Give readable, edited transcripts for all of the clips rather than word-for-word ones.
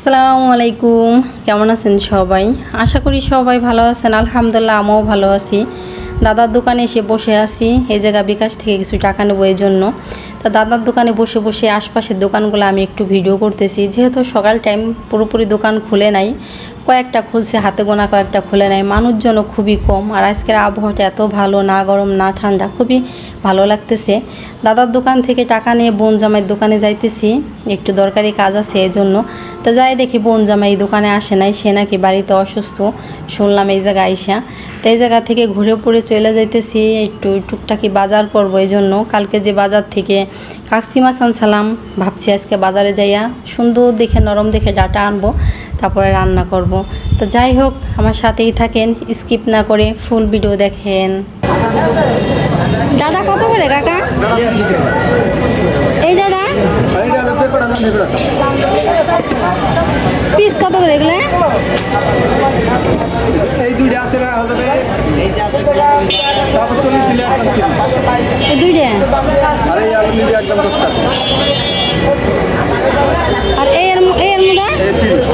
আসসালামু আলাইকুম, কেমন আছেন সবাই? আশা করি সবাই ভালো আছেন। আলহামদুলিল্লাহ আমিও ভালো আছি। দাদার দোকানে এসে বসে আছি, এই জায়গা বিকাশ থেকে কিছু টাকা নেবো এই জন্য। তো দাদার দোকানে বসে বসে আশপাশের দোকানগুলো আমি একটু ভিডিও করতেছি, যেহেতু সকাল টাইম পুরোপুরি দোকান খুলে নাই, কয়েকটা খুলছে, হাতে গোনা কয়েকটা খুলে নাই, মানুষজনও খুবই কম। আর আজকের আবহাওয়াটা এত ভালো, না গরম না ঠান্ডা, খুবই ভালো লাগতেছে। দাদার দোকান থেকে টাকা নিয়ে বোন জামাইয়ের দোকানে যাইতেছি, একটু দরকারি কাজ আছে এই জন্য। তো যাই দেখি বোন জামাই দোকানে আসে নাই, সে নাকি বাড়িতে অসুস্থ শুনলাম এই জায়গায় আইসা। তো এই জায়গা থেকে ঘুরে পড়ে চলে যাইতেছি, একটু টুকটাকি বাজার করবো এই জন্য। কালকে যে বাজার থেকে কাকচি মাছ আনছিলাম, ভাবছি আজকে বাজারে যাইয়া সুন্দর দেখে নরম দেখে ডাটা আনবো, তারপরে রান্না করব। তো যাই হোক, আমার সাথেই থাকেন, স্কিপ না করে ফুল ভিডিও দেখেন। দাদা কত করে কাকা? এই দাদা পিস কত করে এগুলো? এই দুইটা আছে না হতে হবে এই যে 40 নিলে একদম 30 এই দুইটা আর এই আলু নিলে একদম 10 টাকা আর এর মুদা এই 30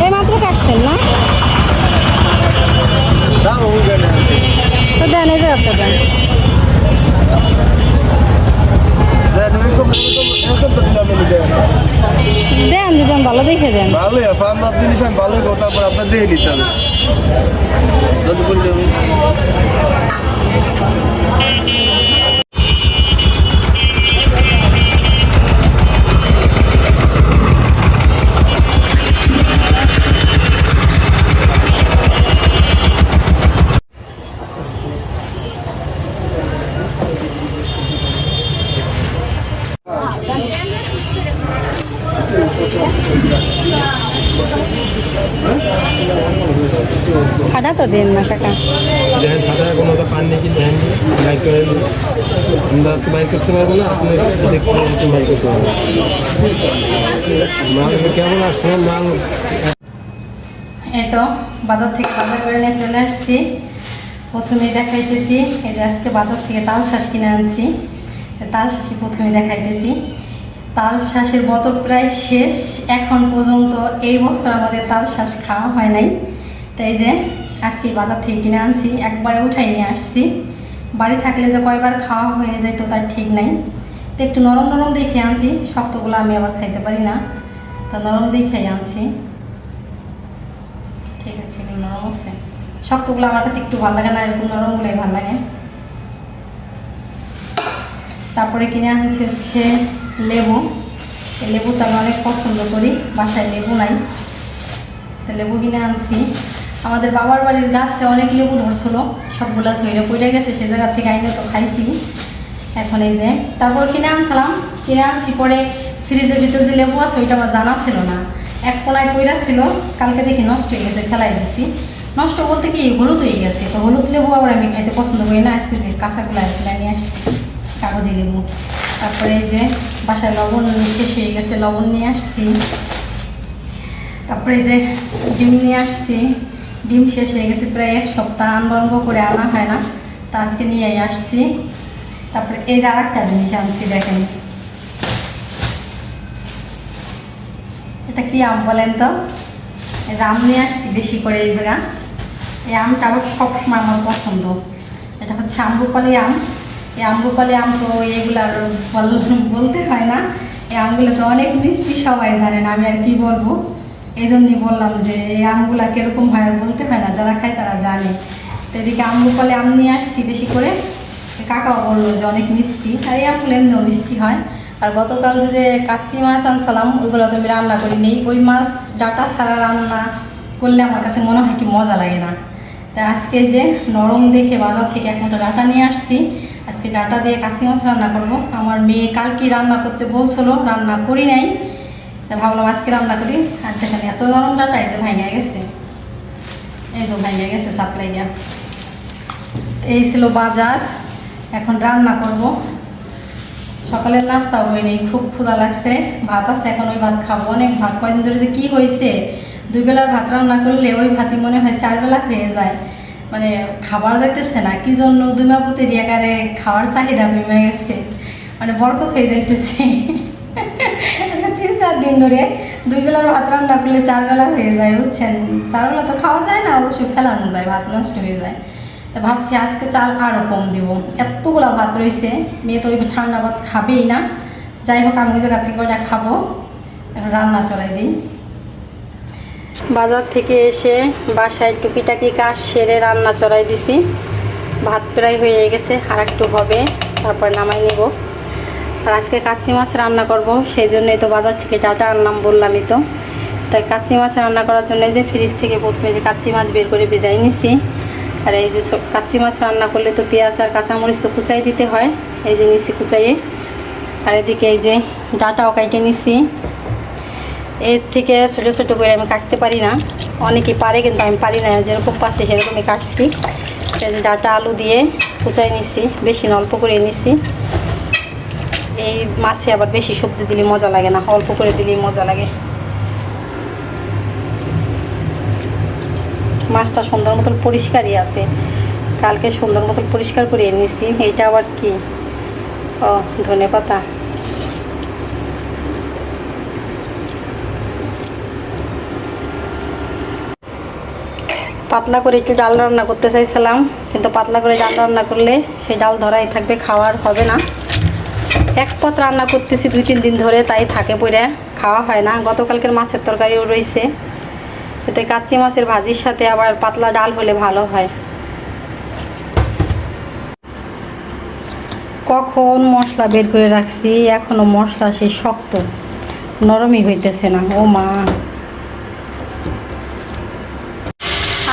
এই মাত্র কাটছেন না? দাম হয়ে গেল তো দেন এই জায়গাটা দেন। দেন দিতেন, ভালো দেখে দেন। ভালোই আপনার জিনিস আমি ভালোই করবো, তারপর আপনার দিয়ে নিতে হবে যত করে দেবেন। খাটা তো দেন না কাকা। দেখেন খাতায় কোনো তো পান নাকি দেখেন বাইক করে আমরা তো বাইক করতে পারবো না, আপনি দেখতে বাইক করতে পারবো। মাল কেমন আসলে মাল এই তো বাজার থেকে বাজার করে নিয়ে চলে আসছি। প্রথমে দেখাইতেছি, এই যে আজকে বাজার থেকে তাল শাঁস কিনে আনছি। তাল শাঁসই প্রথমে দেখাইতেছি। তাল শাঁসের বোতল প্রায় শেষ, এখন পর্যন্ত এই বছর আমাদের তাল শাঁস খাওয়া হয় নাই। তাই যে আজকে বাজার থেকে কিনে আনছি, একবারে উঠাই নিয়ে আসছি। বাড়ি থাকলে যে কয়বার খাওয়া হয়ে যায় তো তার ঠিক নাই। তো একটু নরম নরম দেখে আনছি, শক্তগুলো আমি আবার খাইতে পারি না, তো নরম দেখেই আনছি। ঠিক আছে, এগুলো নরম আছে, শক্তগুলো আমার কাছে একটু ভালো লাগে না, এরকম নরমগুলোই ভালো লাগে। তারপরে কিনে আনছি হচ্ছে লেবু। এই লেবু তো আমি অনেক পছন্দ করি, বাসায় লেবু নাই, তো লেবু কিনে আনছি। আমাদের বাবার বাড়ির গাছে অনেক লেবু ধরছিল, সবগুলা ঝইরে পড়ে গেছে, সে জায়গা থেকে আইনে তো খাইছি। এখন এই যে তারপর কিনে আনছি, পরে ফ্রিজের ভিতরে যে লেবু আছে ওইটা আমার জানা ছিল না, এক কোনায় পইরা ছিল, কালকে দেখি নষ্ট হয়ে গেছে, ফেলাই দিছি। নষ্ট বলতে কি হলুদ হয়ে গেছে, তো হলুদ লেবু আবার আমি খাইতে পছন্দ করি না, আজকে যে কাঁচাগুলো ফেলাই নিয়ে আসছি, কাগজি লেবু। তারপরে এই যে বাসায় লবণ শেষ হয়ে গেছে, লবণ নিয়ে আসছি। তারপরে এই যে ডিম নিয়ে আসছি, ডিম শেষ হয়ে গেছে প্রায় এক সপ্তাহ, আনবরঙ্গ করে আনা হয় না, তা আজকে নিয়ে আসছি। তারপরে এই যে আর একটা জিনিস আনছি, দেখেন এটা কি আম বলেন তো? এই যে আম নিয়ে আসছি বেশি করে এই জায়গা। এই আমটা আবার সবসময় আমার পছন্দ, এটা হচ্ছে আম্রপালি আম। এই আম্রপালি আম তো এইগুলো আর বলতে হয় না, এই আমগুলো তো অনেক মিষ্টি, সবাই জানেন, আমি আর কি বলবো। এই জন্যই বললাম যে এই আমগুলা কীরকম হয় আর বলতে হয় না, যারা খায় তারা জানে। তো এদিকে আম্রপালি আম নিয়ে আসছি বেশি করে, কাকাও বললো যে অনেক মিষ্টি, আর এই আমগুলো এমনিও মিষ্টি হয়। আর গতকাল যে কাচ্চি মাছ আনছিলাম ওইগুলো তো আমি রান্না করি নেই, ওই মাছ ডাটা ছাড়া রান্না করলে আমার কাছে মনে হয় কি মজা লাগে না। তা আজকে যে নরম দেখে বাজার থেকে একটা ডাটা নিয়ে আসছি, আজকে ডাটা দিয়ে কাচ্চি মাছ রান্না করব। আমার মেয়ে কালকে রান্না করতে বলছিল, রান্না করি নাই, তা ভাবলাম আজকে রান্না করি। আর দেখেন এত নরম ডাটা, এই যে ভাঙা গেছে, এই যে ভাঙা গেছে সাপ্লাই দিয়া। এই ছিল বাজার, এখন রান্না করব। সকালের নাস্তা হয়নি, খুব ক্ষুধা লাগছে। ভাত আছে, এখন ওই ভাত খাবো। অনেক ভাত, কয়দিন ধরে যে কি হয়েছে, 2 বেলার ভাত রান্না করলে ওই ভাতই মনে হয় 4 বেলা হয়ে যায়। মানে খাবার যাইতেছে না কি জন্য, দুমাপতি রিয়াকারে খাওয়ার চাহিদা কমে গেছে, মানে বরকত হয়ে যাইতেছে। 3-4 দিন ধরে 2 বেলার ভাত রান্না করলে 4 বেলা হয়ে যায়, বুঝছেন। 4 বেলা তো খাওয়া যায় না, অবশ্যই ফেলানো যায়, ভাত নষ্ট হয়ে যায়। তো ভাবছি আজকে চাল আরও কম দিব, এতগুলো ভাত রয়েছে। মেয়ে তো ওই ঠান্ডা ভাত খাবেই না। যাই হোক, আমি ওই জায়গা থেকে ওটা খাবো, এখন রান্না চলাই দিই। বাজার থেকে এসে বাসায় টুকিটাকি কাজ সেরে রান্না চড়াই দিছি। ভাত প্রায় হয়ে গেছে, আর একটু হবে, তারপর নামাই নিব। আর আজকে কাচ্চি মাছ রান্না করব, সেই জন্যই তো বাজার থেকে ডাটা আনলাম, বললামই তো। তাই কাচ্চি মাছ রান্না করার জন্য যে ফ্রিজ থেকে প্রথমে যে কাচ্চি মাছ বের করে ভেজাই নিছি। আর এই যে কাচ্চি মাছ রান্না করলে তো পেঁয়াজ আর কাঁচামরিচ তো কুচাই দিতে হয়, এই যে নিচ্ছি কুচাইয়ে। আর এদিকে এই যে ডাটাও কাইটে নিচ্ছি। এর থেকে ছোটো ছোটো করে আমি কাটতে পারি না, অনেকেই পারে কিন্তু আমি পারি না, যেরকম পাচ্ছি সেরকমই কাটছি। এই যে ডাটা আলু দিয়ে কুচাই নিচ্ছি, বেশি না অল্প করে নিচ্ছি। এই মাছে আবার বেশি সবজি দিলে মজা লাগে না, অল্প করে দিলেই মজা লাগে। মাছটা সুন্দর মতন পরিষ্কারই আছে, কালকে সুন্দর মতন পরিষ্কার করে নিচ্ছি। এইটা আবার কি, ও ধনেপাতা। পাতলা করে একটু ডাল রান্না করতে চাইছিলাম, কিন্তু পাতলা করে ডাল রান্না করলে সেই ডাল ধরাই থাকবে, খাওয়ার হবে না। এক পথ রান্না করতেছি 2-3 দিন ধরে, তাই থাকে পড়ে, খাওয়া হয় না। গতকালকের মাছের তরকারিও রয়েছে, এতে কাচ্চি মাছের ভাজির সাথে আবার পাতলা ডাল হলে ভালো হয়। কখন মশলা বের করে রাখছি, এখনো মশলা সেই শক্ত, নরমই হইতেছে না। ও মা,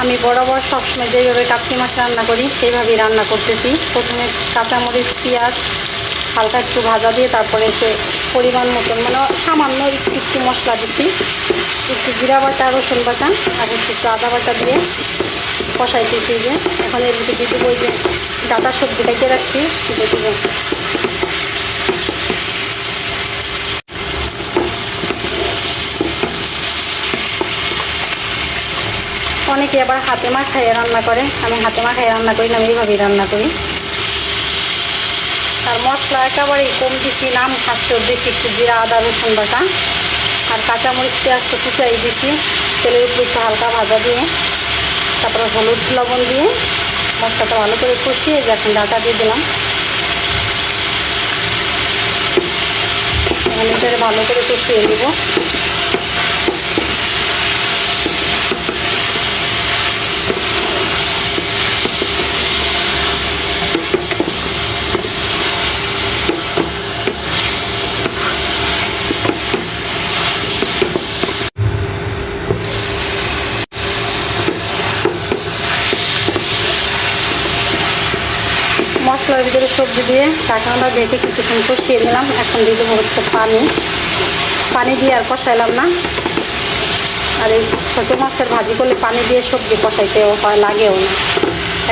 আমি বরাবর সবসময় যেভাবে কাচ্চি মাছ রান্না করি সেইভাবেই রান্না করতেছি। প্রথমে কাঁচামরিচ পেঁয়াজ হালকা একটু ভাজা দিয়ে তারপরে সে পরিমাণ মতন, মানে সামান্য একটু মশলা দিচ্ছি, একটু জিরা বাটা, রসুন বাটা আর একটু আদা বাটা দিয়ে কষাইতেছি। যে এখন এর ভিতরে দিয়ে দেবো ওই যে ডাটা সবজি কেটে রাখছি, দিয়ে দেবো। অনেকে আবার হাতে মাখাইয়ে রান্না করে, আমি হাতে মাখাইয়ে রান্না করি না, আমি এইভাবেই রান্না করি। আর মশলা একেবারেই কম দিচ্ছি, নাম খাচ্ছে দিচ্ছি একটু জিরা আদা রসুন বাটা আর কাঁচামরিচ পেঁয়াজ তো কুচাই দিচ্ছি, তেলের উপর একটু হালকা ভাজা দিয়ে তারপরে হলুদ লবণ দিয়ে মশলাটা ভালো করে কষিয়ে যে এখন ডাটা দিয়ে দিলাম। এটাকে ভালো করে কষিয়ে দেব। মশলার ভিতরে সবজি দিয়ে ঢাকনাটা দেখে কিছুক্ষণ কষিয়ে নিলাম। এখন দিয়ে দেবো হচ্ছে পানি। পানি দিয়ে আর কষাইলাম না। আর এই ছোটো মাছের ভাজি করলে পানি দিয়ে সবজি কষাইতেও হয়, লাগেও না।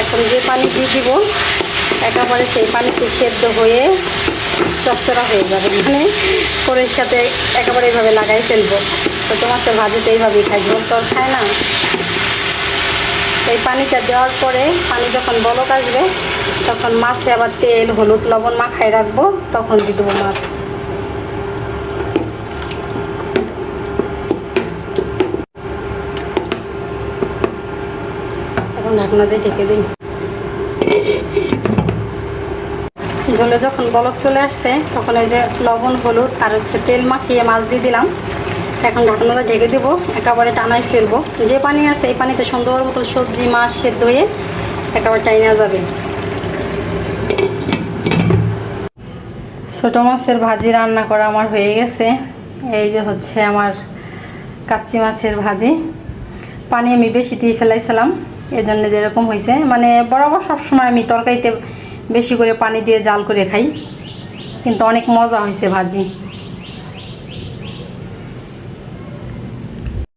এখন যে পানি দিয়ে দিব একেবারে সেই পানিতে সেদ্ধ হয়ে চচ্চড়া হয়ে যাবে, মানে কড়াইয়ের সাথে একেবারে এইভাবে লাগাই ফেলবো। ছোটো মাছের ভাজিতে এইভাবেই খাই, ঝোল তো খায় না। এই পানিটা দেওয়ার পরে পানি যখন বলক আসবে তখন মাছে আবার তেল হলুদ লবণ মাখায় রাখবো, তখন দিয়ে দেবো মাছ। এখন ঢাকনা দিয়ে ঢেকে দিই। ঝোলে যখন বলক চলে আসছে তখন এই যে লবণ হলুদ আর হচ্ছে তেল মাখিয়ে মাছ দিয়ে দিলাম। এখন ঢাকনাটা ঢেকে দেবো, একেবারে টানাই ফেলবো। যে পানি আছে এই পানিতে সুন্দর মতো সবজি মাছ সেদ্ধ হয়ে একেবারে টাইনা যাবে। ছোটো মাছের ভাজি রান্না করা আমার হয়ে গেছে। এই যে হচ্ছে আমার কাচ্চি মাছের ভাজি। পানি আমি বেশি দিয়ে ফেলাইছিলাম, এজন্য যেরকম হয়েছে। মানে বরাবর সবসময় আমি তরকারিতে বেশি করে পানি দিয়ে জাল করে খাই, কিন্তু অনেক মজা হয়েছে ভাজি।